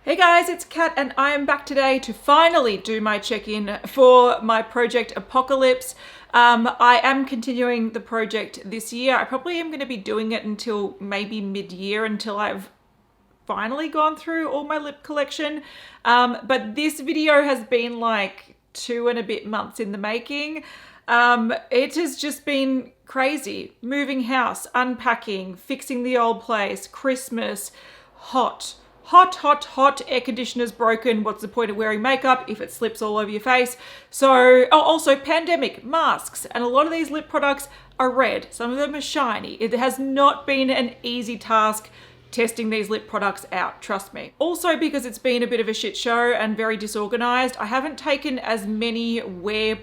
Hey guys, it's Kat and I am back today to finally do my check-in for my Project Apocalips. I am continuing the project this year. I probably am going to be doing it until maybe mid-year, until I've finally gone through all my lip collection. But this video has been like 2 and a bit months in the making. It has just been crazy. Moving house, unpacking, fixing the old place, Christmas, hot, air conditioner's broken. What's the point of wearing makeup if it slips all over your face? So, also pandemic, masks, and a lot of these lip products are red. Some of them are shiny. It has not been an easy task testing these lip products out, trust me. Also, because it's been a bit of a shit show and very disorganized, I haven't taken as many wear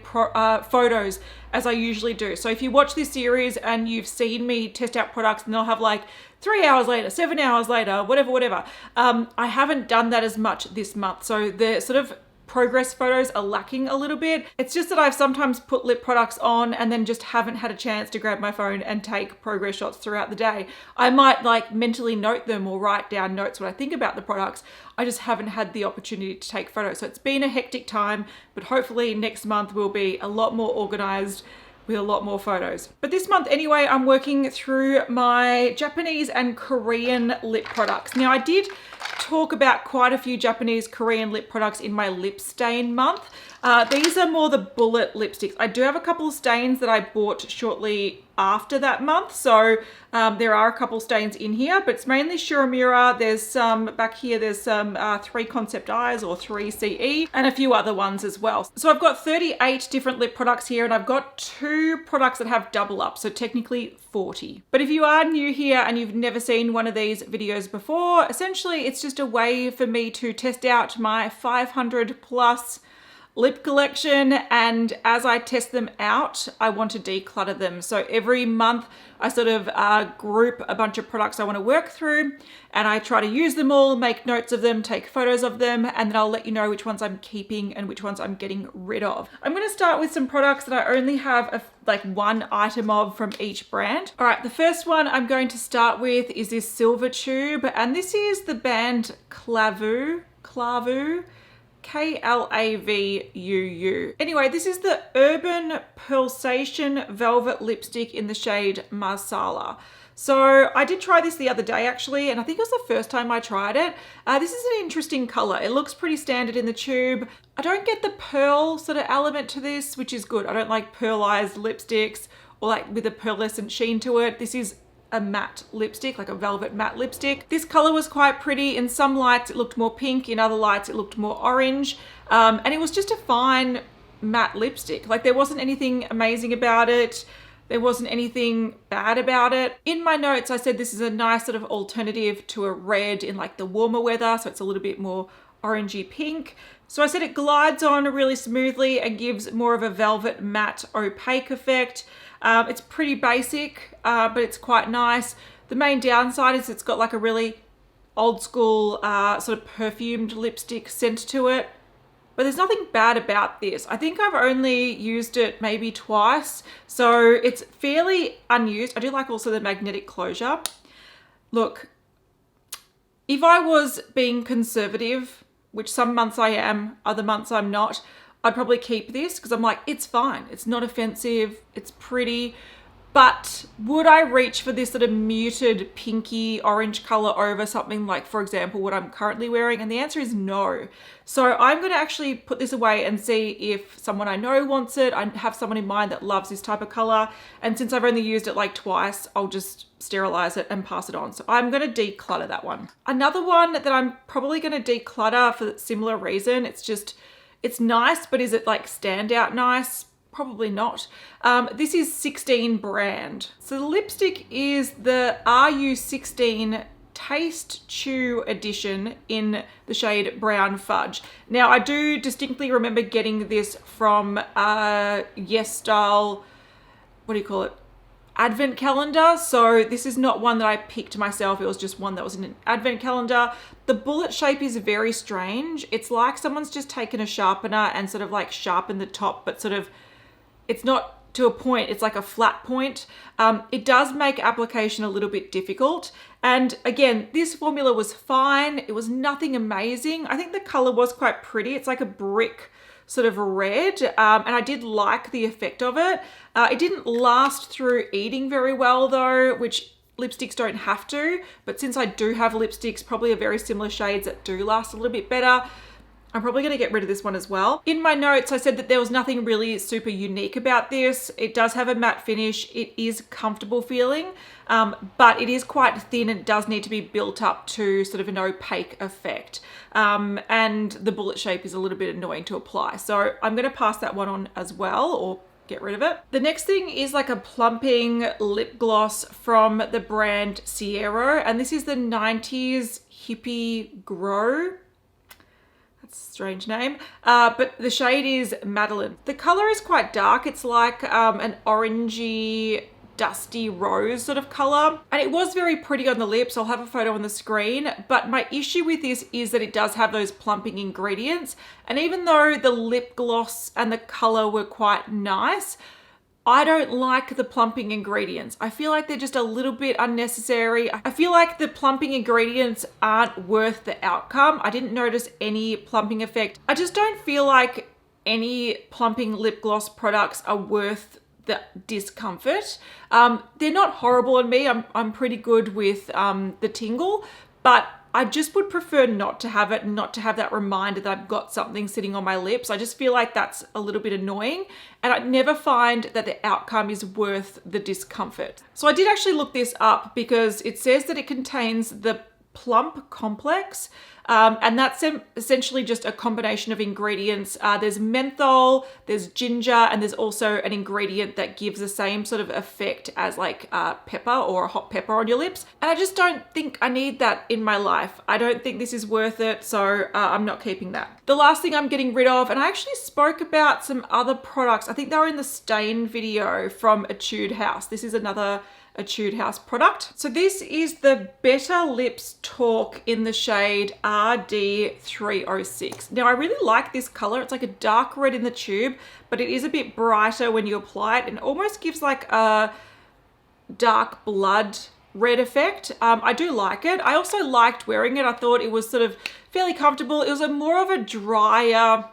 photos as I usually do. So if you watch this series and you've seen me test out products and they'll have like 3 hours later, 7 hours later, whatever. I haven't done that as much this month. So the sort of progress photos are lacking a little bit. It's just that I've sometimes put lip products on and then just haven't had a chance to grab my phone and take progress shots throughout the day. I might like mentally note them or write down notes when I think about the products. I just haven't had the opportunity to take photos. So it's been a hectic time, but hopefully next month will be a lot more organized with a lot more photos. But this month anyway, I'm working through my Japanese and Korean lip products. Now I did talk about quite a few Japanese, Korean lip products in my lip stain month. These are more the bullet lipsticks. I do have a couple of stains that I bought shortly after that month. So there are a couple stains in here, but it's mainly Shu Uemura. There's some back here, there's some 3 Concept Eyes or 3 CE and a few other ones as well. So I've got 38 different lip products here and I've got 2 products that have double up. So technically 40. But if you are new here and you've never seen one of these videos before, essentially it's just a way for me to test out my 500 plus lip collection, and as I test them out, I want to declutter them. So every month I sort of group a bunch of products I want to work through and I try to use them all, make notes of them, take photos of them, and then I'll let you know which ones I'm keeping and which ones I'm getting rid of. I'm going to start with some products that I only have like 1 item of from each brand. All right, the first one I'm going to start with is this silver tube, and this is the band Klavuu. Klavuu. Anyway, this is the Urban Pearlsation Velvet Lipstick in the shade Marsala. So I did try this the other day actually, and I think it was the first time I tried it. This is an interesting color. It looks pretty standard in the tube. I don't get the pearl sort of element to this, which is good. I don't like pearlized lipsticks or like with a pearlescent sheen to it. This is a matte lipstick, like a velvet matte lipstick. This color was quite pretty. In some lights it looked more pink, in other lights it looked more orange, and it was just a fine matte lipstick. Like there wasn't anything amazing about it. There wasn't anything bad about it. In my notes I said this is a nice sort of alternative to a red in like the warmer weather, so it's a little bit more orangey pink. So I said it glides on really smoothly and gives more of a velvet matte opaque effect. It's pretty basic, but it's quite nice. The main downside is it's got like a really old school sort of perfumed lipstick scent to it. But there's nothing bad about this. I think I've only used it maybe twice, so it's fairly unused. I do like also the magnetic closure. Look, if I was being conservative, which some months I am, other months I'm not, I'd probably keep this because I'm like, it's fine. It's not offensive. It's pretty. But would I reach for this sort of muted pinky orange color over something like, for example, what I'm currently wearing? And the answer is no. So I'm going to actually put this away and see if someone I know wants it. I have someone in mind that loves this type of color. And since I've only used it like twice, I'll just sterilize it and pass it on. So I'm going to declutter that one. Another one that I'm probably going to declutter for a similar reason. It's nice, but is it like standout nice? Probably not. This is 16 brand. So the lipstick is the RU16 Taste Chew edition in the shade Brown Fudge. Now I do distinctly remember getting this from Yes Style, what do you call it? Advent calendar. So this is not one that I picked myself. It was just one that was in an advent calendar. The bullet shape is very strange. It's like someone's just taken a sharpener and sort of like sharpened the top, but sort of, it's not to a point, it's like a flat point. It does make application a little bit difficult. And again, this formula was fine. It was nothing amazing. I think the color was quite pretty. It's like a brick sort of red, and I did like the effect of it. It didn't last through eating very well though, which lipsticks don't have to, but since I do have lipsticks, probably a very similar shades that do last a little bit better, I'm probably going to get rid of this one as well. In my notes, I said that there was nothing really super unique about this. It does have a matte finish. It is comfortable feeling, but it is quite thin and it does need to be built up to sort of an opaque effect. And the bullet shape is a little bit annoying to apply. So I'm going to pass that one on as well, or get rid of it. The next thing is like a plumping lip gloss from the brand Siero. And this is the 90s Hippie Grow. Strange name, but the shade is Madeleine. The color is quite dark. It's like an orangey dusty rose sort of color, and it was very pretty on the lips. I'll have a photo on the screen, but my issue with this is that it does have those plumping ingredients, and even though the lip gloss and the color were quite nice, I don't like the plumping ingredients. I feel like they're just a little bit unnecessary. I feel like the plumping ingredients aren't worth the outcome. I didn't notice any plumping effect. I just don't feel like any plumping lip gloss products are worth the discomfort. They're not horrible on me. I'm pretty good with the tingle, but I just would prefer not to have it and not to have that reminder that I've got something sitting on my lips. I just feel like that's a little bit annoying, and I never find that the outcome is worth the discomfort. So I did actually look this up because it says that it contains the plump complex, and that's essentially just a combination of ingredients. There's menthol, there's ginger, and there's also an ingredient that gives the same sort of effect as like pepper or a hot pepper on your lips. And I just don't think I need that in my life. I don't think this is worth it, so I'm not keeping that. The last thing I'm getting rid of, and I actually spoke about some other products. I think they were in the stain video from Etude House. This is another Etude House product. So this is the Better Lips Talk in the shade RD306. Now I really like this color. It's like a dark red in the tube, but it is a bit brighter when you apply it and almost gives like a dark blood red effect. I do like it. I also liked wearing it. I thought it was sort of fairly comfortable. It was a more of a drier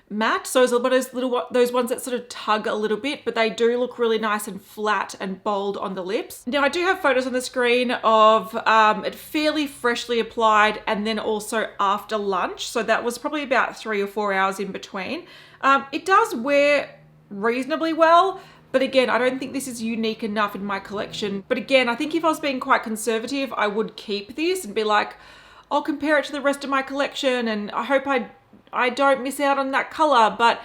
matte, so it's a little those ones that sort of tug a little bit, but they do look really nice and flat and bold on the lips. Now I do have photos on the screen of it fairly freshly applied and then also after lunch, so that was probably about 3 or 4 hours in between. It does wear reasonably well, but again, I don't think this is unique enough in my collection. But again, I think if I was being quite conservative, I would keep this and be like, I'll compare it to the rest of my collection and I hope I don't miss out on that color, but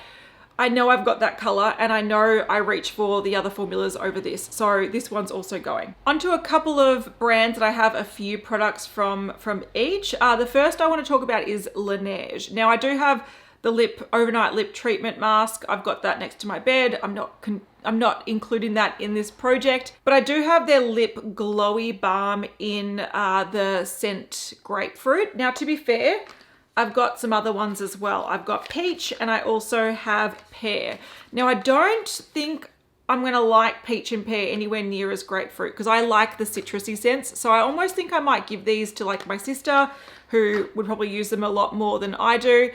I know I've got that color and I know I reach for the other formulas over this. So this one's also going. Onto a couple of brands that I have a few products from each. The first I want to talk about is Laneige. Now I do have the overnight lip treatment mask. I've got that next to my bed. I'm not including that in this project, but I do have their lip glowy balm in the scent Grapefruit. Now to be fair, I've got some other ones as well. I've got peach and I also have pear. Now I don't think I'm going to like peach and pear anywhere near as grapefruit because I like the citrusy scents. So I almost think I might give these to like my sister who would probably use them a lot more than I do.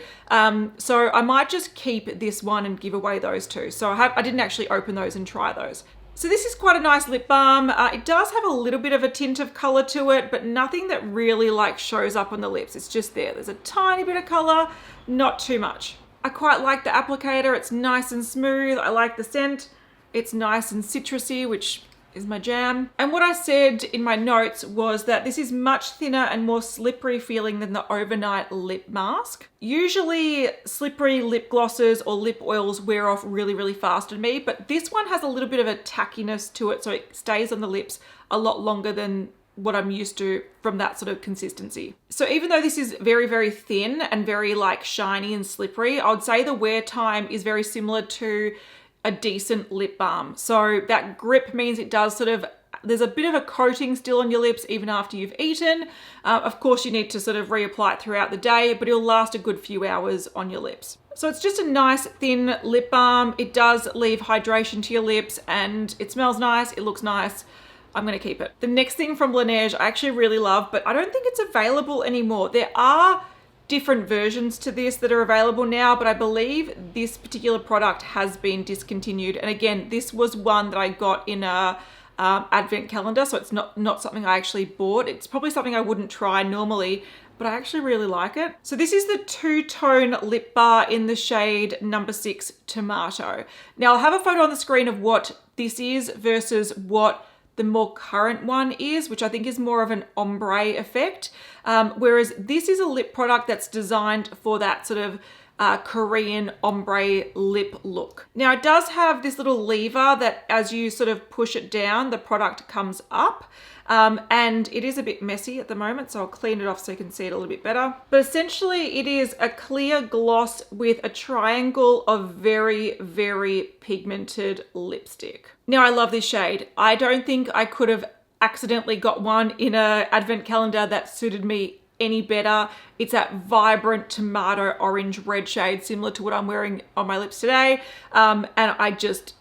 So I might just keep this one and give away those two. So I didn't actually open those and try those. So this is quite a nice lip balm. It does have a little bit of a tint of color to it, but nothing that really like shows up on the lips. It's just there. There's a tiny bit of color, not too much. I quite like the applicator. It's nice and smooth. I like the scent. It's nice and citrusy, which is my jam. And what I said in my notes was that this is much thinner and more slippery feeling than the overnight lip mask. Usually slippery lip glosses or lip oils wear off really, really fast on me, but this one has a little bit of a tackiness to it, so it stays on the lips a lot longer than what I'm used to from that sort of consistency. So even though this is very, very thin and very like shiny and slippery, I would say the wear time is very similar to a decent lip balm. So that grip means it does sort of, there's a bit of a coating still on your lips even after you've eaten. Of course you need to sort of reapply it throughout the day, but it'll last a good few hours on your lips. So it's just a nice thin lip balm. It does leave hydration to your lips and it smells nice, it looks nice. I'm gonna keep it. The next thing from Laneige I actually really love, but I don't think it's available anymore. There are different versions to this that are available now, but I believe this particular product has been discontinued. And again, this was one that I got in a advent calendar, so it's not something I actually bought. It's probably something I wouldn't try normally, but I actually really like it. So this is the two-tone lip bar in the shade number 6 Tomato. Now I'll have a photo on the screen of what this is versus what the more current one is, which I think is more of an ombre effect. Whereas this is a lip product that's designed for that sort of Korean ombre lip look. Now it does have this little lever that as you sort of push it down, the product comes up. And it is a bit messy at the moment, so I'll clean it off so you can see it a little bit better. But essentially it is a clear gloss with a triangle of very, very pigmented lipstick. Now I love this shade. I don't think I could have accidentally got one in an advent calendar that suited me any better. It's that vibrant tomato orange red shade, similar to what I'm wearing on my lips today. And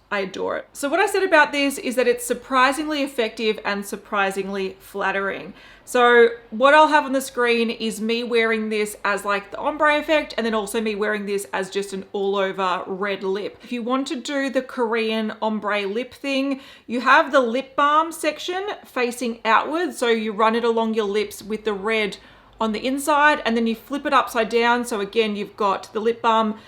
I adore it. So what I said about this is that it's surprisingly effective and surprisingly flattering. So what I'll have on the screen is me wearing this as like the ombre effect, and then also me wearing this as just an all over red lip. If you want to do the Korean ombre lip thing, you have the lip balm section facing outwards. So you run it along your lips with the red on the inside, and then you flip it upside down. So again, you've got the lip balm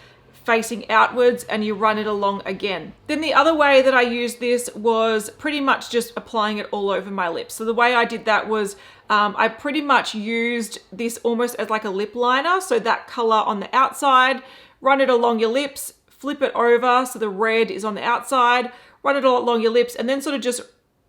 facing outwards and you run it along again. Then the other way that I used this was pretty much just applying it all over my lips. So the way I did that was I pretty much used this almost as like a lip liner. So that color on the outside, run it along your lips, flip it over so the red is on the outside, run it all along your lips, and then sort of just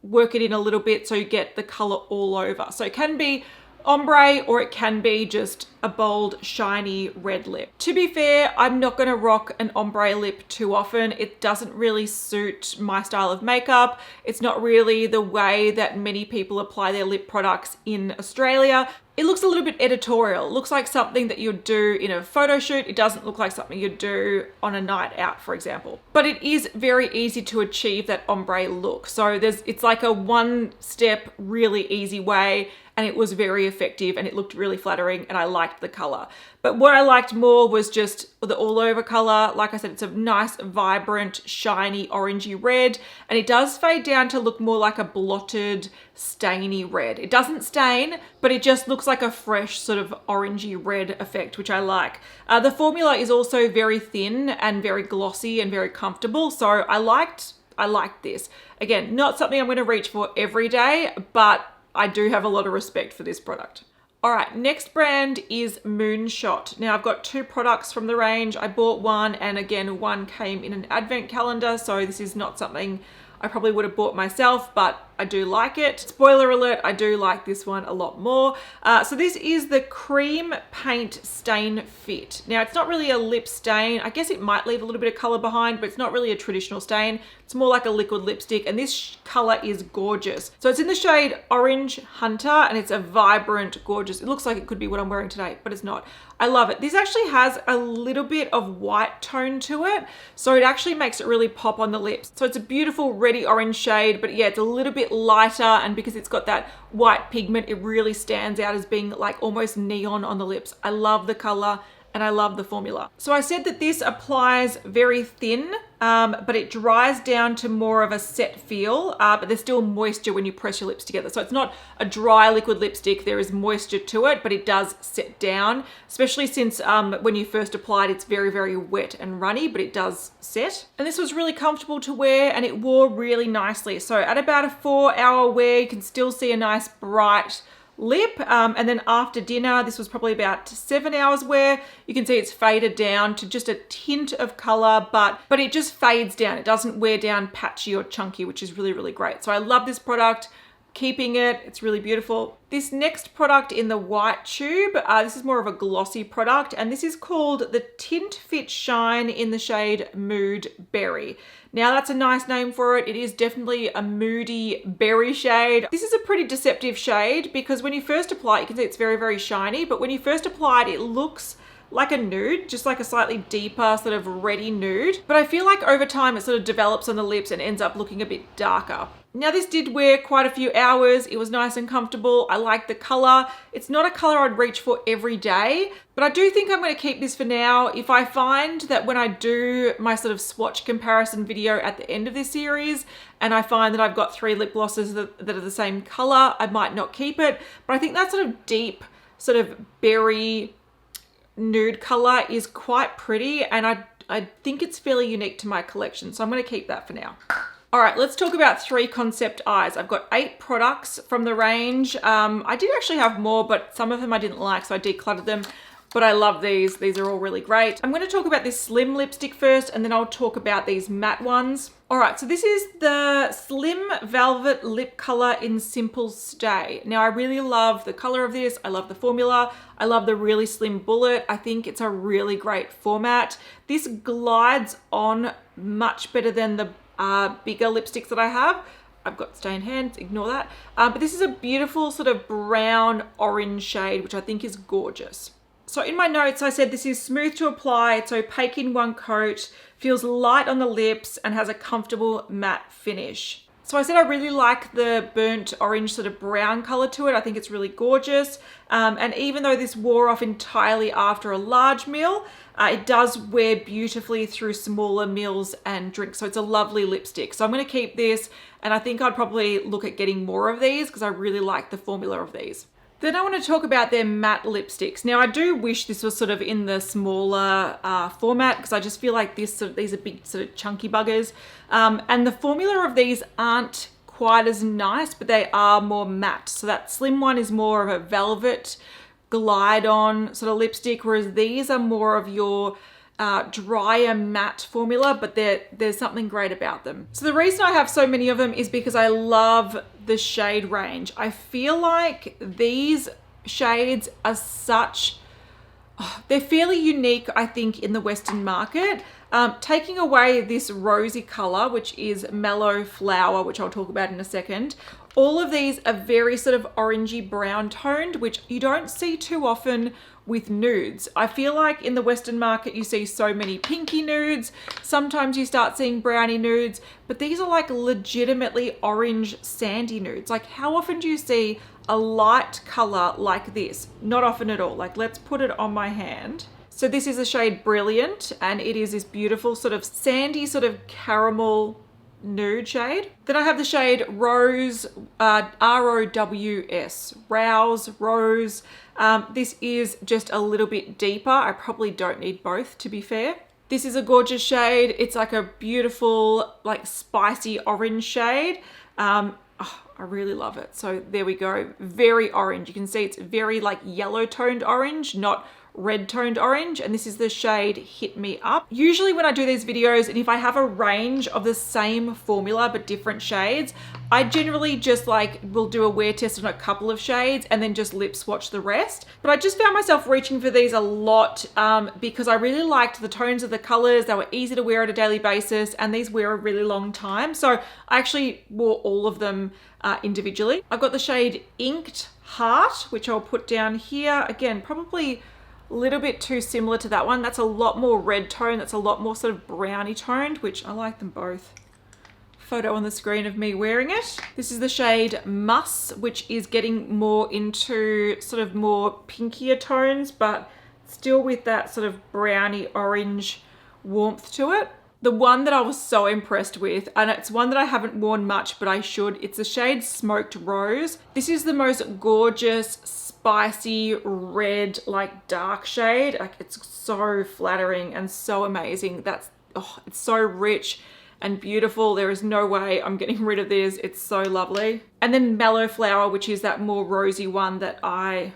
work it in a little bit so you get the color all over. So it can be ombre or it can be just a bold, shiny red lip. To be fair, I'm not going to rock an ombre lip too often. It doesn't really suit my style of makeup. It's not really the way that many people apply their lip products in Australia. It looks a little bit editorial. It looks like something that you'd do in a photo shoot. It doesn't look like something you'd do on a night out, for example. But it is very easy to achieve that ombre look. So it's like a one-step, really easy way, and it was very effective and it looked really flattering and I liked the color. But what I liked more was just the all over color. Like I said, it's a nice, vibrant, shiny, orangey red, and it does fade down to look more like a blotted, stainy red. It doesn't stain, but it just looks like a fresh sort of orangey red effect, which I like. The formula is also very thin and very glossy and very comfortable. So I liked this. Again, not something I'm going to reach for every day, but I do have a lot of respect for this product. All right, next brand is Moonshot. Now I've got 2 products from the range. I bought one, and again, one came in an advent calendar. So this is not something I probably would have bought myself, but I do like it. Spoiler alert, I do like this one a lot more. So this is the Cream Paint Stainfit. Now it's not really a lip stain. I guess it might leave a little bit of color behind, but it's not really a traditional stain. It's more like a liquid lipstick, and this color is gorgeous. So it's in the shade Orange Hunter, and it's a vibrant, gorgeous, it looks like it could be what I'm wearing today, but it's not. I love it. This actually has a little bit of white tone to it, so it actually makes it really pop on the lips. So it's a beautiful reddy orange shade, but yeah, it's a little bit lighter, and because it's got that white pigment, it really stands out as being like almost neon on the lips. I love the color and I love the formula. So I said that this applies very thin, but it dries down to more of a set feel, but there's still moisture when you press your lips together. So it's not a dry liquid lipstick, there is moisture to it, but it does set down, especially since when you first applied, it's very, very wet and runny, but it does set. And this was really comfortable to wear, and it wore really nicely. So at about a 4-hour wear, you can still see a nice bright lip, and then after dinner, this was probably about 7 hours wear, you can see it's faded down to just a tint of color, but it just fades down. It doesn't wear down patchy or chunky, which is really, really great. So I love this product, keeping it, it's really beautiful. This next product in the white tube, this is more of a glossy product, and this is called the Tintfit Shine in the shade Mood Berry. Now that's a nice name for it. It is definitely a moody berry shade. This is a pretty deceptive shade because when you first apply it, you can see it's very, very shiny, but when you first apply it, it looks like a nude, just like a slightly deeper sort of reddy nude. But I feel like over time it sort of develops on the lips and ends up looking a bit darker. Now this did wear quite a few hours. It was nice and comfortable. I like the color. It's not a color I'd reach for every day, but I do think I'm going to keep this for now. If I find that when I do my sort of swatch comparison video at the end of this series, and I find that I've got 3 lip glosses that are the same color, I might not keep it. But I think that sort of deep, sort of berry nude color is quite pretty, and I think it's fairly unique to my collection. So I'm going to keep that for now. All right, let's talk about 3 concept eyes. I've got 8 products from the range. I did actually have more, but some of them I didn't like, so I decluttered them. But I love these. These are all really great. I'm going to talk about this slim lipstick first, and then I'll talk about these matte ones. All right, so this is the Slim Velvet Lip Color in Simple Stay. Now, I really love the color of this. I love the formula. I love the really slim bullet. I think it's a really great format. This glides on much better than the bigger lipsticks that I have. I've got stained hands, ignore that. But this is a beautiful sort of brown orange shade, which I think is gorgeous. So in my notes, I said this is smooth to apply, it's opaque in one coat, feels light on the lips, and has a comfortable matte finish. So I said I really like the burnt orange sort of brown color to it. I think it's really gorgeous. And even though this wore off entirely after a large meal, it does wear beautifully through smaller meals and drinks. So it's a lovely lipstick. So I'm going to keep this, and I think I'd probably look at getting more of these because I really like the formula of these. Then I want to talk about their matte lipsticks. Now I do wish this was sort of in the smaller format because I just feel like these are big sort of chunky buggers. And the formula of these aren't quite as nice, but they are more matte. So that slim one is more of a velvet glide on sort of lipstick, whereas these are more of your drier matte formula, but there's something great about them. So the reason I have so many of them is because I love the shade range. I feel like these shades are they're fairly unique, I think, in the Western market. Taking away this rosy color, which is Mellow Flower, which I'll talk about in a second, all of these are very sort of orangey brown toned, which you don't see too often with nudes. I feel like in the Western market, you see so many pinky nudes. Sometimes you start seeing brownie nudes, but these are like legitimately orange sandy nudes. Like how often do you see a light color like this? Not often at all. Like let's put it on my hand. So this is a shade Brilliant, and it is this beautiful sort of sandy sort of caramel nude shade. Then I have the shade Rose, R-O-W-S, Rose. This is just a little bit deeper. I probably don't need both, to be fair. This is a gorgeous shade. It's like a beautiful, like spicy orange shade. I really love it. So there we go. Very orange. You can see it's very like yellow toned orange, not red toned orange, and this is the shade Hit Me Up. Usually when I do these videos, and if I have a range of the same formula but different shades, I generally just will do a wear test on a couple of shades and then just lip swatch the rest. But I just found myself reaching for these a lot because I really liked the tones of the colors. They were easy to wear on a daily basis, and these wear a really long time. So I actually wore all of them individually. I've got the shade Inked Heart, which I'll put down here. Again, probably a little bit too similar to that one. That's a lot more red tone. That's a lot more sort of browny toned, which I like them both. Photo on the screen of me wearing it. This is the shade Muss, which is getting more into sort of more pinkier tones, but still with that sort of browny orange warmth to it. The one that I was so impressed with, and it's one that I haven't worn much, but I should, it's the shade Smoked Rose. This is the most gorgeous, spicy, red, like dark shade. Like it's so flattering and so amazing. It's so rich and beautiful. There is no way I'm getting rid of this. It's so lovely. And then Mellow Flower, which is that more rosy one that I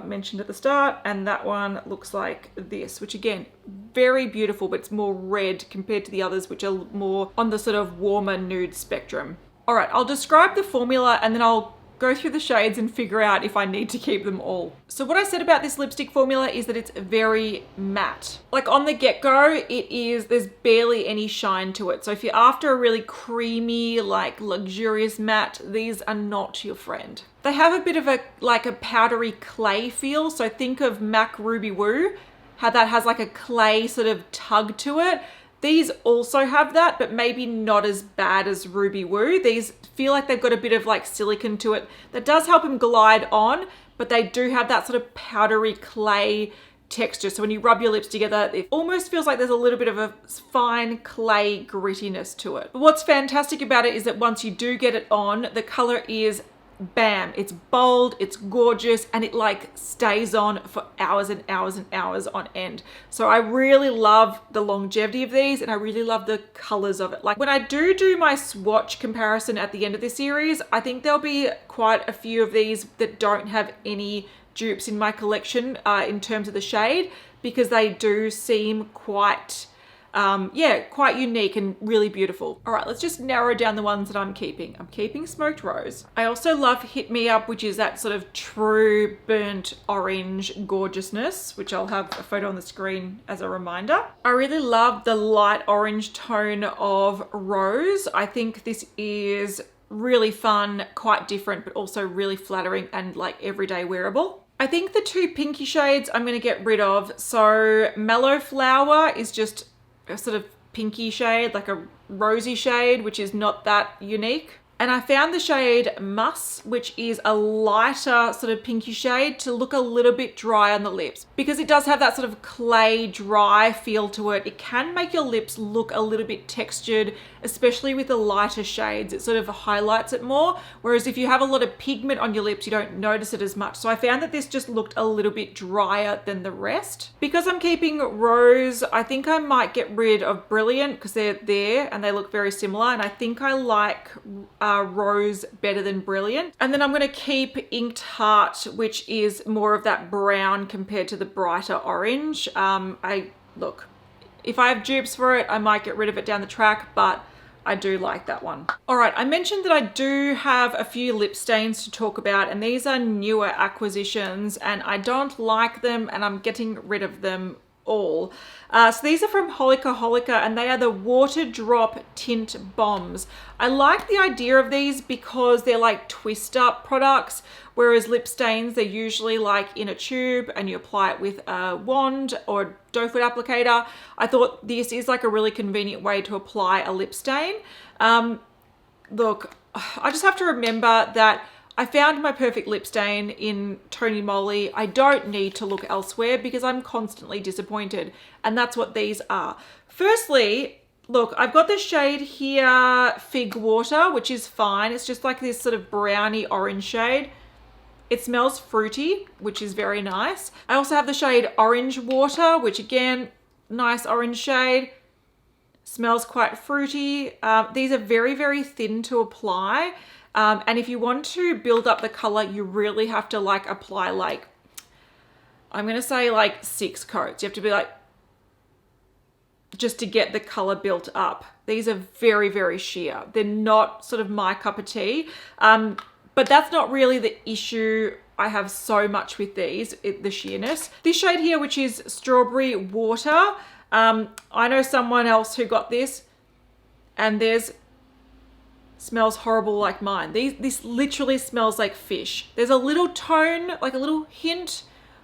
mentioned at the start. And that one looks like this, which again, very beautiful, but it's more red compared to the others, which are more on the sort of warmer nude spectrum. All right, I'll describe the formula and then I'll go through the shades and figure out if I need to keep them all. So what I said about this lipstick formula is that it's very matte. Like on the get-go, there's barely any shine to it. So if you're after a really creamy, like luxurious matte, these are not your friend. They have a bit of a powdery clay feel. So think of MAC Ruby Woo. how that has like a clay sort of tug to it. These also have that, but maybe not as bad as Ruby Woo. These feel like they've got a bit of like silicone to it that does help them glide on, but they do have that sort of powdery clay texture. So when you rub your lips together, it almost feels like there's a little bit of a fine clay grittiness to it. But what's fantastic about it is that once you do get it on, the color is bam, it's bold, it's gorgeous, and it like stays on for hours and hours and hours on end. So I really love the longevity of these, and I really love the colors of it. Like when I do my swatch comparison at the end of the series, I think there'll be quite a few of these that don't have any dupes in my collection in terms of the shade, because they do seem quite quite unique and really beautiful. All right, let's just narrow down the ones that I'm keeping. I'm keeping Smoked Rose. I also love Hit Me Up, which is that sort of true burnt orange gorgeousness, which I'll have a photo on the screen as a reminder. I really love the light orange tone of Rose. I think this is really fun, quite different, but also really flattering and like everyday wearable. I think the two pinky shades I'm going to get rid of. So Mellow Flower is just a sort of pinky shade, like a rosy shade, which is not that unique. And I found the shade Muss, which is a lighter sort of pinky shade, to look a little bit dry on the lips. Because it does have that sort of clay dry feel to it, it can make your lips look a little bit textured, especially with the lighter shades. It sort of highlights it more. Whereas if you have a lot of pigment on your lips, you don't notice it as much. So I found that this just looked a little bit drier than the rest. Because I'm keeping Rose, I think I might get rid of Brilliant, because they're there and they look very similar. And I think I like Rose better than Brilliant. And then I'm going to keep Inked Heart, which is more of that brown compared to the brighter orange. Look, if I have dupes for it, I might get rid of it down the track, but I do like that one. All right, I mentioned that I do have a few lip stains to talk about, and these are newer acquisitions, and I don't like them, and I'm getting rid of them all. So these are from Holika, and they are the Water Drop Tint Bombs. I like the idea of these because they're like twist up products, whereas lip stains, they're usually like in a tube and you apply it with a wand or a doe foot applicator. I thought this is like a really convenient way to apply a lip stain. Look, I just have to remember that I found my perfect lip stain in Tony Moly. I don't need to look elsewhere because I'm constantly disappointed. And that's what these are. Firstly, look, I've got the shade here, Fig Water, which is fine. It's just like this sort of browny orange shade. It smells fruity, which is very nice. I also have the shade Orange Water, which again, nice orange shade. Smells quite fruity. These are very, very thin to apply. And if you want to build up the color, you really have to like apply like, I'm going to say like 6 coats. You have to be like, just to get the color built up. These are very, very sheer. They're not sort of my cup of tea. But that's not really the issue I have so much with these, the sheerness. This shade here, which is Strawberry Water. I know someone else who got this, and smells horrible like mine. This literally smells like fish. There's a little tone, like a little hint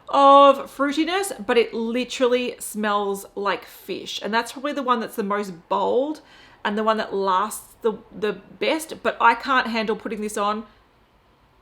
of fruitiness, but it literally smells like fish. And that's probably the one that's the most bold and the one that lasts the best, but I can't handle putting this on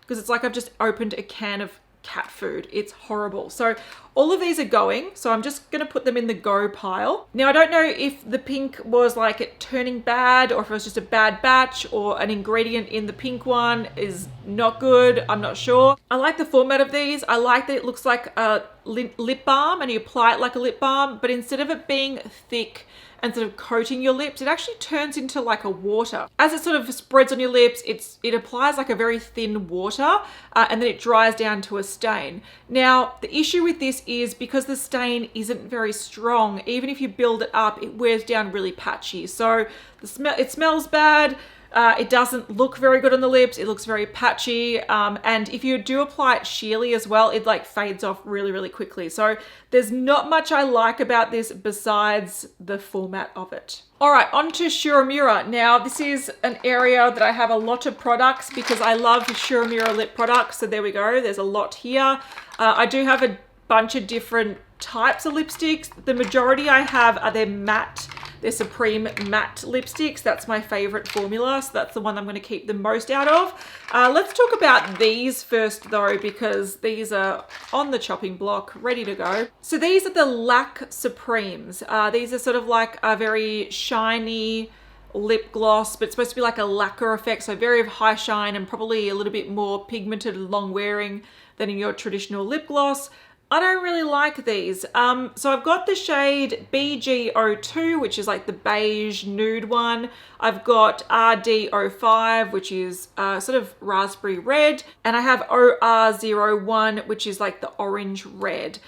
because it's like I've just opened a can of cat food. It's horrible. So all of these are going, so I'm just going to put them in the go pile. Now, I don't know if the pink was like it turning bad or if it was just a bad batch or an ingredient in the pink one is not good. I'm not sure. I like the format of these. I like that it looks like a lip balm and you apply it like a lip balm, but instead of it being thick and sort of coating your lips, it actually turns into like a water. As it sort of spreads on your lips, it applies like a very thin water and then it dries down to a stain. Now, the issue with this is because the stain isn't very strong, even if you build it up, it wears down really patchy. So it smells bad. It doesn't look very good on the lips. It looks very patchy. And if you do apply it sheerly as well, it like fades off really, really quickly. So there's not much I like about this besides the format of it. All right, on to Shu Uemura. Now, this is an area that I have a lot of products because I love Shu Uemura lip products. So there we go. There's a lot here. I do have a bunch of different types of lipsticks. The majority I have are their matte, their Supreme matte lipsticks. That's my favorite formula, so that's the one I'm going to keep the most out of. Let's talk about these first though, because these are on the chopping block, ready to go. So these are the Laque Supremes. These are sort of like a very shiny lip gloss, but it's supposed to be like a lacquer effect, so very high shine and probably a little bit more pigmented and long wearing than in your traditional lip gloss. I don't really like these. So I've got the shade BG02, which is like the beige nude one. I've got RD05, which is sort of raspberry red. And I have OR01, which is like the orange red.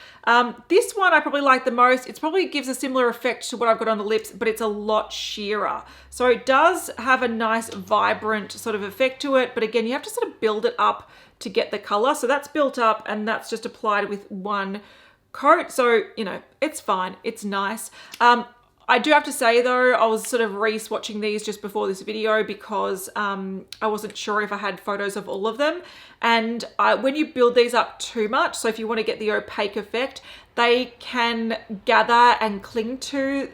This one I probably like the most. It probably gives a similar effect to what I've got on the lips, but it's a lot sheerer. So it does have a nice vibrant sort of effect to it. But again, you have to sort of build it up to get the color. So that's built up and that's just applied with one coat. So, you know, it's fine. It's nice. I do have to say though, I was sort of re-swatching these just before this video because I wasn't sure if I had photos of all of them. And when you build these up too much, so if you want to get the opaque effect, they can gather and cling to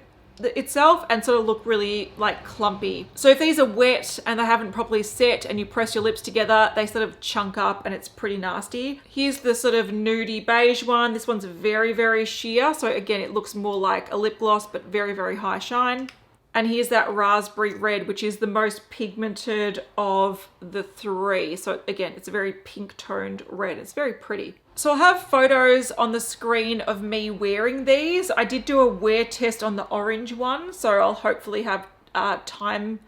itself and sort of look really like clumpy. So if these are wet and they haven't properly set and you press your lips together, they sort of chunk up and it's pretty nasty. Here's the sort of nudie beige one. This one's very, very sheer. So again, it looks more like a lip gloss, but very, very high shine. And here's that raspberry red, which is the most pigmented of the three. So again, it's a very pink toned red. It's very pretty. So I'll have photos on the screen of me wearing these. I did do a wear test on the orange one, so I'll hopefully have time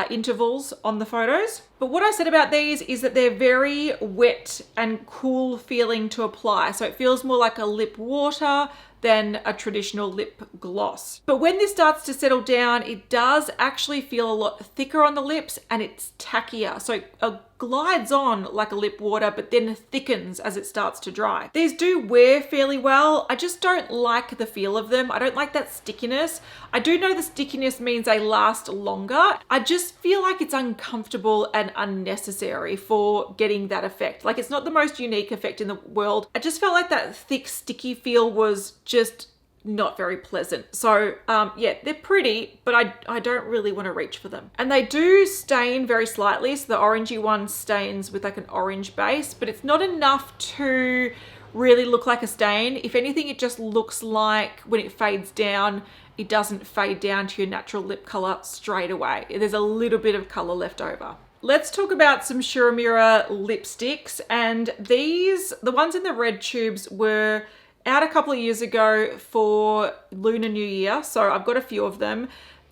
intervals on the photos. But what I said about these is that they're very wet and cool feeling to apply. So it feels more like a lip water than a traditional lip gloss. But when this starts to settle down, it does actually feel a lot thicker on the lips and it's tackier. So it glides on like a lip water, but then thickens as it starts to dry. These do wear fairly well. I just don't like the feel of them. I don't like that stickiness. I do know the stickiness means they last longer. I just feel like it's uncomfortable and unnecessary for getting that effect. Like it's not the most unique effect in the world. I just felt like that thick, sticky feel was just not very pleasant. So yeah, they're pretty, but I don't really want to reach for them. And they do stain very slightly. So the orangey one stains with like an orange base, but it's not enough to really look like a stain. If anything, it just looks like when it fades down, it doesn't fade down to your natural lip color straight away. There's a little bit of color left over. Let's talk about some Shu Uemura lipsticks. And these, the ones in the red tubes, were out a couple of years ago for Lunar New Year. So I've got a few of them.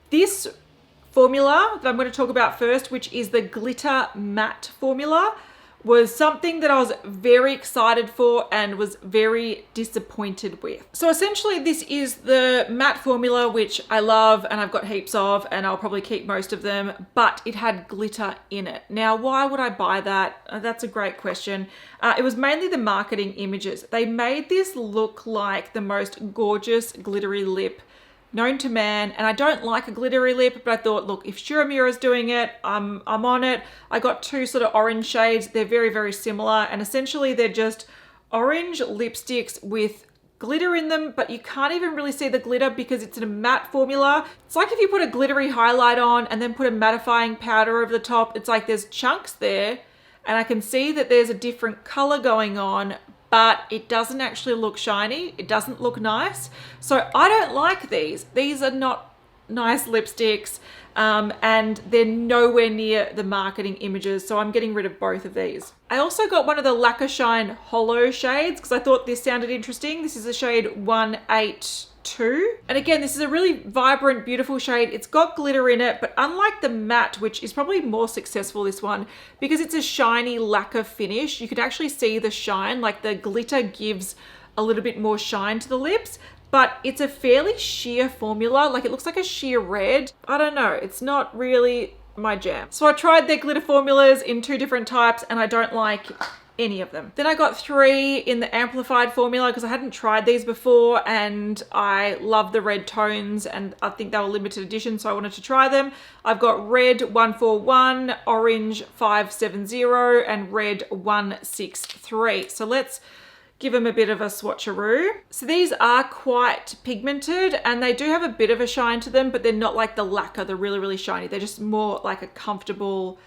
This formula that I'm going to talk about first, which is the glitter matte formula, was something that I was very excited for and was very disappointed with. So essentially this is the matte formula, which I love and I've got heaps of, and I'll probably keep most of them, but it had glitter in it. Now, why would I buy that? That's a great question. It was mainly the marketing images. They made this look like the most gorgeous glittery lip known to man, and I don't like a glittery lip, but I thought, look, if Shu Uemura's doing it, I'm on it. I got two sort of orange shades. They're very, very similar, and essentially they're just orange lipsticks with glitter in them, but you can't even really see the glitter because it's in a matte formula. It's like if you put a glittery highlight on and then put a mattifying powder over the top. It's like there's chunks there, and I can see that there's a different color going on, but it doesn't actually look shiny. It doesn't look nice. So I don't like these. These are not nice lipsticks, and they're nowhere near the marketing images. So I'm getting rid of both of these. I also got one of the Lacquer Shine Holo shades because I thought this sounded interesting. This is the shade 182. And again, this is a really vibrant, beautiful shade. It's got glitter in it, but unlike the matte, which is probably more successful, this one, because it's a shiny lacquer finish, you could actually see the shine, like the glitter gives a little bit more shine to the lips, but it's a fairly sheer formula. Like it looks like a sheer red. I don't know. It's not really my jam. So I tried their glitter formulas in two different types and I don't like any of them. Then I got three in the amplified formula because I hadn't tried these before and I love the red tones and I think they were limited edition, so I wanted to try them. I've got red 141, orange 570 and red 163. So let's give them a bit of a swatcheroo. So these are quite pigmented and they do have a bit of a shine to them, but they're not like the lacquer, they're really, really shiny. They're just more like a comfortable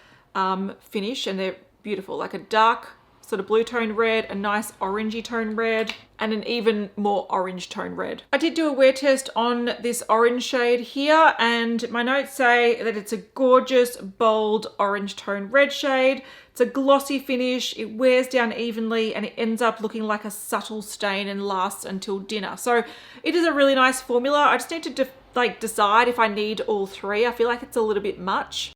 finish, and they're beautiful, like a dark sort of blue tone red, a nice orangey tone red, and an even more orange tone red. I did do a wear test on this orange shade here, and my notes say that it's a gorgeous, bold orange tone red shade. It's a glossy finish, it wears down evenly, and it ends up looking like a subtle stain and lasts until dinner. So it is a really nice formula. I just need to decide if I need all three. I feel like it's a little bit much.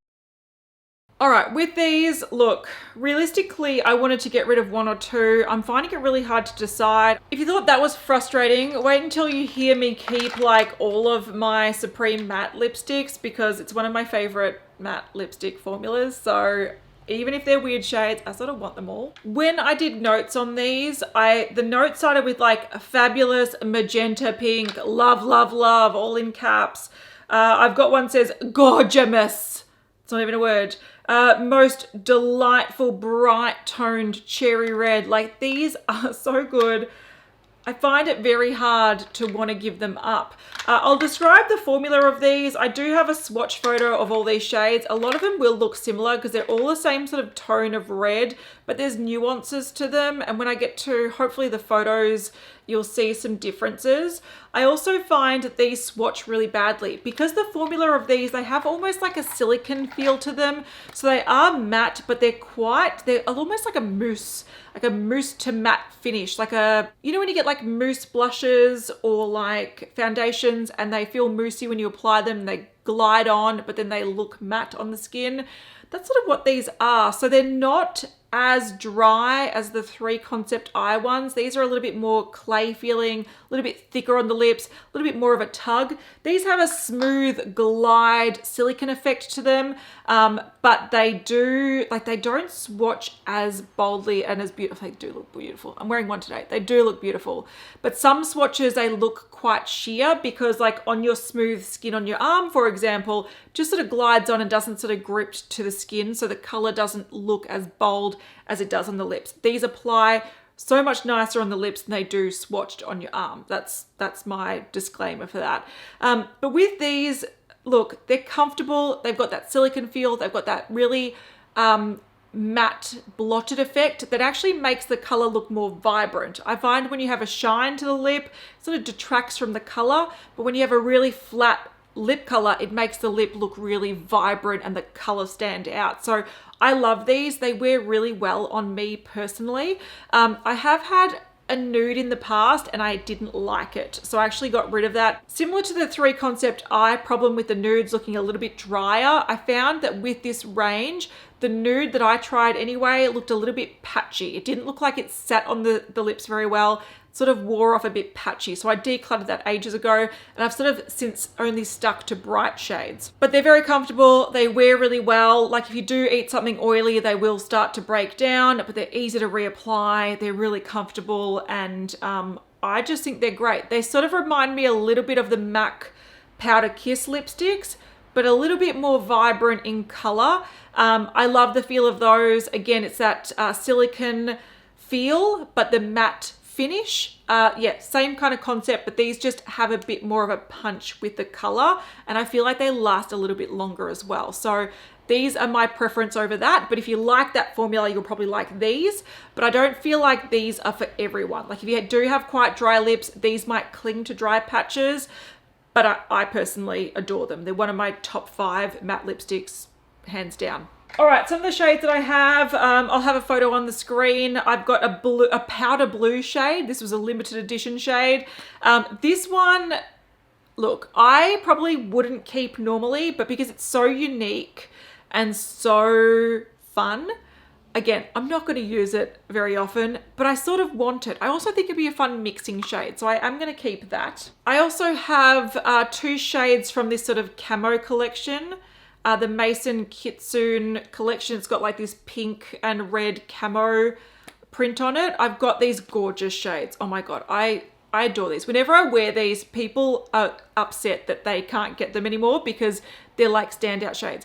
All right, with these, look, realistically, I wanted to get rid of one or two. I'm finding it really hard to decide. If you thought that was frustrating, wait until you hear me keep like all of my Supreme matte lipsticks, because it's one of my favorite matte lipstick formulas. So even if they're weird shades, I sort of want them all. When I did notes on these, the notes started with like a fabulous magenta pink, love, love, love, all in caps. I've got one that says gorgeous. It's not even a word. Most delightful, bright toned cherry red. Like, these are so good. I find it very hard to want to give them up. I'll describe the formula of these. I do have a swatch photo of all these shades. A lot of them will look similar because they're all the same sort of tone of red, but there's nuances to them. And when I get to hopefully the photos, you'll see some differences. I also find that these swatch really badly because the formula of these, they have almost like a silicone feel to them. So they are matte, but they're almost like a mousse to matte finish. Like you know when you get like mousse blushes or like foundations and they feel moussey when you apply them, they glide on, but then they look matte on the skin. That's sort of what these are. So they're not as dry as the 3 Concept Eye ones. These are a little bit more clay feeling, a little bit thicker on the lips, a little bit more of a tug. These have a smooth glide silicone effect to them, but they don't swatch as boldly and as beautiful. They do look beautiful. I'm wearing one today. They do look beautiful, but some swatches, they look quite sheer because like on your smooth skin on your arm, for example, just sort of glides on and doesn't sort of grip to the skin. So the color doesn't look as bold as it does on the lips. These apply so much nicer on the lips than they do swatched on your arm. That's my disclaimer for that. But with these, look, they're comfortable. They've got that silicone feel. They've got that really matte blotted effect that actually makes the color look more vibrant. I find when you have a shine to the lip, it sort of detracts from the color, but when you have a really flat lip color, it makes the lip look really vibrant and the color stand out. So I love these. They wear really well on me personally. I have had a nude in the past and I didn't like it, so I actually got rid of that. Similar to the 3 Concept Eye problem with the nudes looking a little bit drier, I found that with this range, the nude that I tried anyway, it looked a little bit patchy. It didn't look like it sat on the lips very well. Sort of wore off a bit patchy. So I decluttered that ages ago and I've sort of since only stuck to bright shades. But they're very comfortable. They wear really well. Like if you do eat something oily, they will start to break down, but they're easy to reapply. They're really comfortable and I just think they're great. They sort of remind me a little bit of the MAC Powder Kiss lipsticks, but a little bit more vibrant in color. I love the feel of those. Again, it's that silicone feel, but the matte finish. Yeah, same kind of concept, but these just have a bit more of a punch with the color, and I feel like they last a little bit longer as well. So these are my preference over that, but if you like that formula, you'll probably like these, but I don't feel like these are for everyone. Like if you do have quite dry lips, these might cling to dry patches, but I personally adore them. They're one of my top 5 matte lipsticks, hands down. All right, some of the shades that I have, I'll have a photo on the screen. I've got a powder blue shade. This was a limited edition shade. This one, look, I probably wouldn't keep normally, but because it's so unique and so fun, again, I'm not going to use it very often, but I sort of want it. I also think it'd be a fun mixing shade, so I am going to keep that. I also have 2 shades from this sort of camo collection. The Mason Kitsune collection. It's got like this pink and red camo print on it. I've got these gorgeous shades. Oh my God, I adore these. Whenever I wear these, people are upset that they can't get them anymore because they're like standout shades.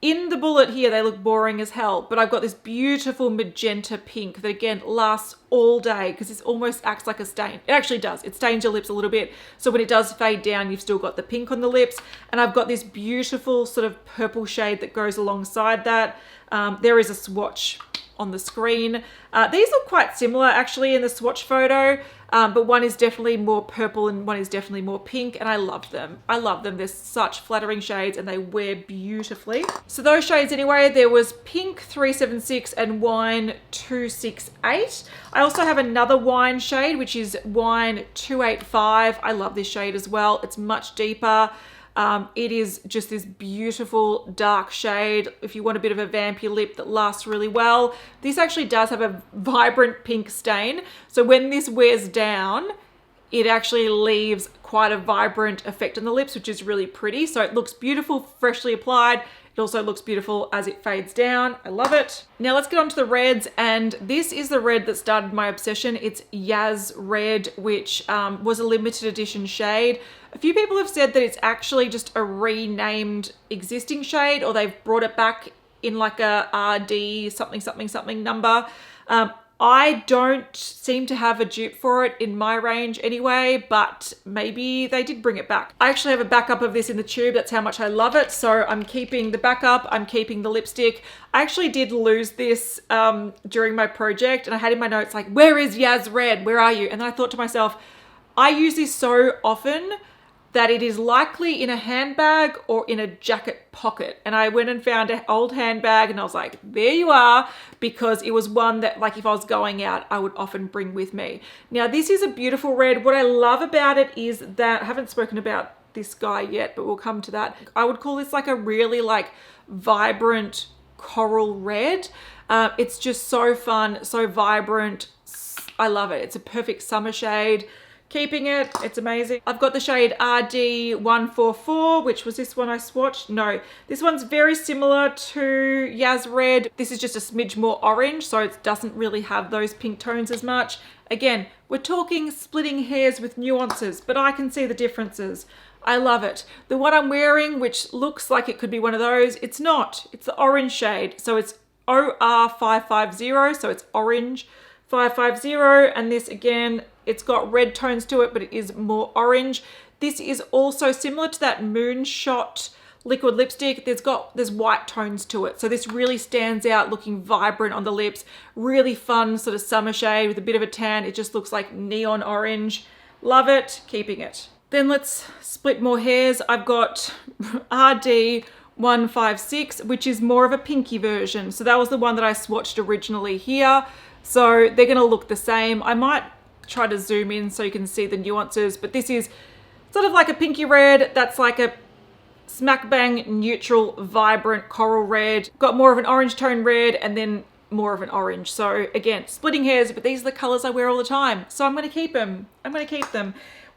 In the bullet here, they look boring as hell, but I've got this beautiful magenta pink that again lasts all day because this almost acts like a stain. It actually does. It stains your lips a little bit. So when it does fade down, you've still got the pink on the lips. And I've got this beautiful sort of purple shade that goes alongside that. There is a swatch on the screen. These look quite similar actually in the swatch photo, but one is definitely more purple and one is definitely more pink, and I love them. I love them. They're such flattering shades and they wear beautifully. So those shades anyway, there was Pink 376 and Wine 268. I also have another wine shade, which is Wine 285. I love this shade as well. It's much deeper. It is just this beautiful dark shade if you want a bit of a vampy lip that lasts really well. This actually does have a vibrant pink stain, so when this wears down, it actually leaves quite a vibrant effect on the lips, which is really pretty. So it looks beautiful freshly applied. It also looks beautiful as it fades down. I love it. Now let's get on to the reds, and this is the red that started my obsession. It's Yaz Red, which was a limited edition shade. A few people have said that it's actually just a renamed existing shade, or they've brought it back in like a RD something something something number. I don't seem to have a dupe for it in my range anyway, but maybe they did bring it back. I actually have a backup of this in the tube. That's how much I love it. So I'm keeping the backup. I'm keeping the lipstick. I actually did lose this during my project, and I had in my notes like, where is Yaz Red? Where are you? And then I thought to myself, I use this so often that it is likely in a handbag or in a jacket pocket. And I went and found an old handbag and I was like, there you are, because it was one that, like, if I was going out, I would often bring with me. Now, this is a beautiful red. What I love about it is that, I haven't spoken about this guy yet, but we'll come to that. I would call this like a really like vibrant coral red. It's just so fun, so vibrant. I love it. It's a perfect summer shade. Keeping it, it's amazing. I've got the shade RD144, which was this one I swatched. No, this one's very similar to Yaz Red. This is just a smidge more orange, so it doesn't really have those pink tones as much. Again, we're talking splitting hairs with nuances, but I can see the differences. I love it. The one I'm wearing, which looks like it could be one of those, it's not. It's the orange shade, so it's OR550, so it's orange 550, and this again, it's got red tones to it, but it is more orange. This is also similar to that Moonshot liquid lipstick. There's white tones to it. So this really stands out, looking vibrant on the lips. Really fun sort of summer shade with a bit of a tan. It just looks like neon orange. Love it, keeping it. Then let's split more hairs. I've got RD156, which is more of a pinky version. So that was the one that I swatched originally here. So they're gonna look the same. I might try to zoom in so you can see the nuances, but this is sort of like a pinky red. That's like a smack bang neutral vibrant coral red. Got more of an orange tone red and then more of an orange. So again, splitting hairs, but these are the colors I wear all the time, so I'm going to keep them.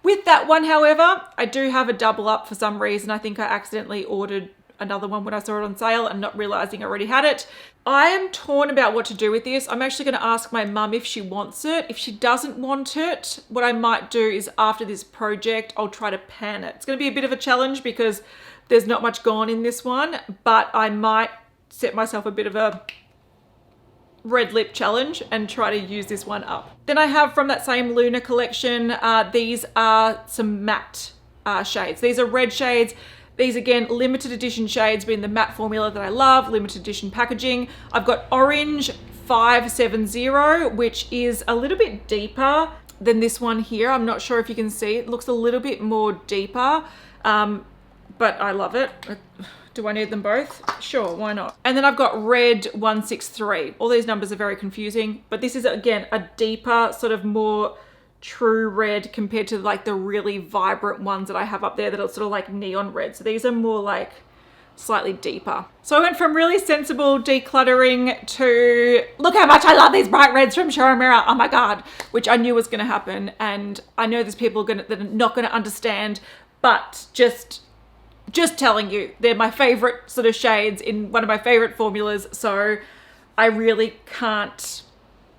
With that one, however, I do have a double up for some reason. I think I accidentally ordered another one when I saw it on sale and not realizing I already had it. I am torn about what to do with this. I'm actually going to ask my mum if she wants it. If she doesn't want it, what I might do is after this project, I'll try to pan it. It's going to be a bit of a challenge because there's not much gone in this one, but I might set myself a bit of a red lip challenge and try to use this one up. Then I have from that same Luna collection, these are some matte shades. These are red shades. These again, limited edition shades being the matte formula that I love, limited edition packaging. I've got Orange 570, which is a little bit deeper than this one here. I'm not sure if you can see, it looks a little bit more deeper, but I love it. Do I need them both? Sure, why not? And then I've got Red 163. All these numbers are very confusing, but this is again, a deeper sort of more true red compared to like the really vibrant ones that I have up there that are sort of like neon red. So these are more like slightly deeper. So I went from really sensible decluttering to look how much I love these bright reds from Shu Uemura. Oh my God, which I knew was going to happen. And I know there's people that are not going to understand, but just telling you, they're my favorite sort of shades in one of my favorite formulas. So I really can't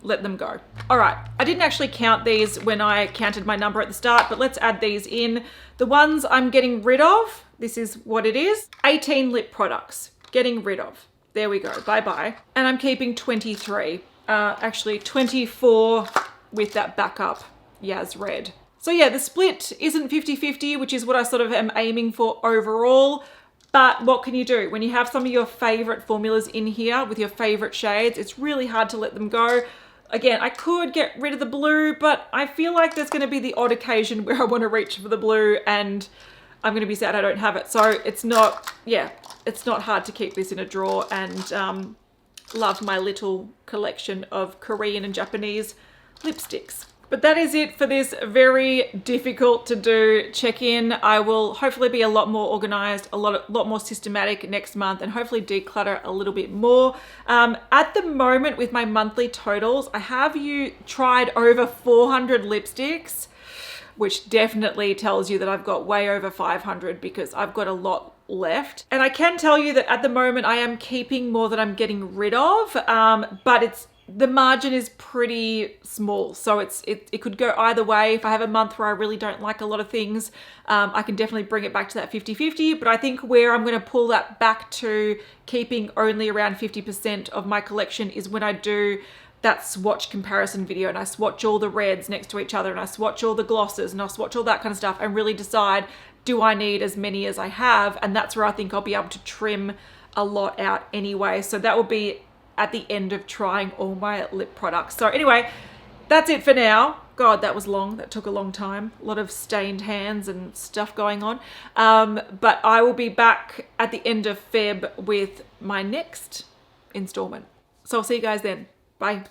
let them go. All right, I didn't actually count these when I counted my number at the start, but let's add these in. The ones I'm getting rid of, this is what it is. 18 lip products. getting rid of. There we go, bye-bye. And I'm keeping 23, actually 24 with that backup Yaz Red. So yeah, the split isn't 50-50, which is what I sort of am aiming for overall. But what can you do? When you have some of your favorite formulas in here with your favorite shades, it's really hard to let them go. Again, I could get rid of the blue, but I feel like there's going to be the odd occasion where I want to reach for the blue and I'm going to be sad I don't have it. So it's not, yeah, it's not hard to keep this in a drawer, and love my little collection of Korean and Japanese lipsticks. But that is it for this very difficult to do check-in. I will hopefully be a lot more organized, a lot more systematic next month, and hopefully declutter a little bit more. At the moment with my monthly totals, I have tried over 400 lipsticks, which definitely tells you that I've got way over 500 because I've got a lot left. And I can tell you that at the moment I am keeping more than I'm getting rid of, but the margin is pretty small, so it could go either way. If I have a month where I really don't like a lot of things, I can definitely bring it back to that 50-50, but I think where I'm going to pull that back to keeping only around 50% of my collection is when I do that swatch comparison video and I swatch all the reds next to each other and I swatch all the glosses and I'll swatch all that kind of stuff and really decide, do I need as many as I have? And that's where I think I'll be able to trim a lot out anyway. So that will be at the end of trying all my lip products. So anyway, that's it for now. God, that was long. That took a long time. A lot of stained hands and stuff going on. But I will be back at the end of Feb with my next installment. So I'll see you guys then. Bye.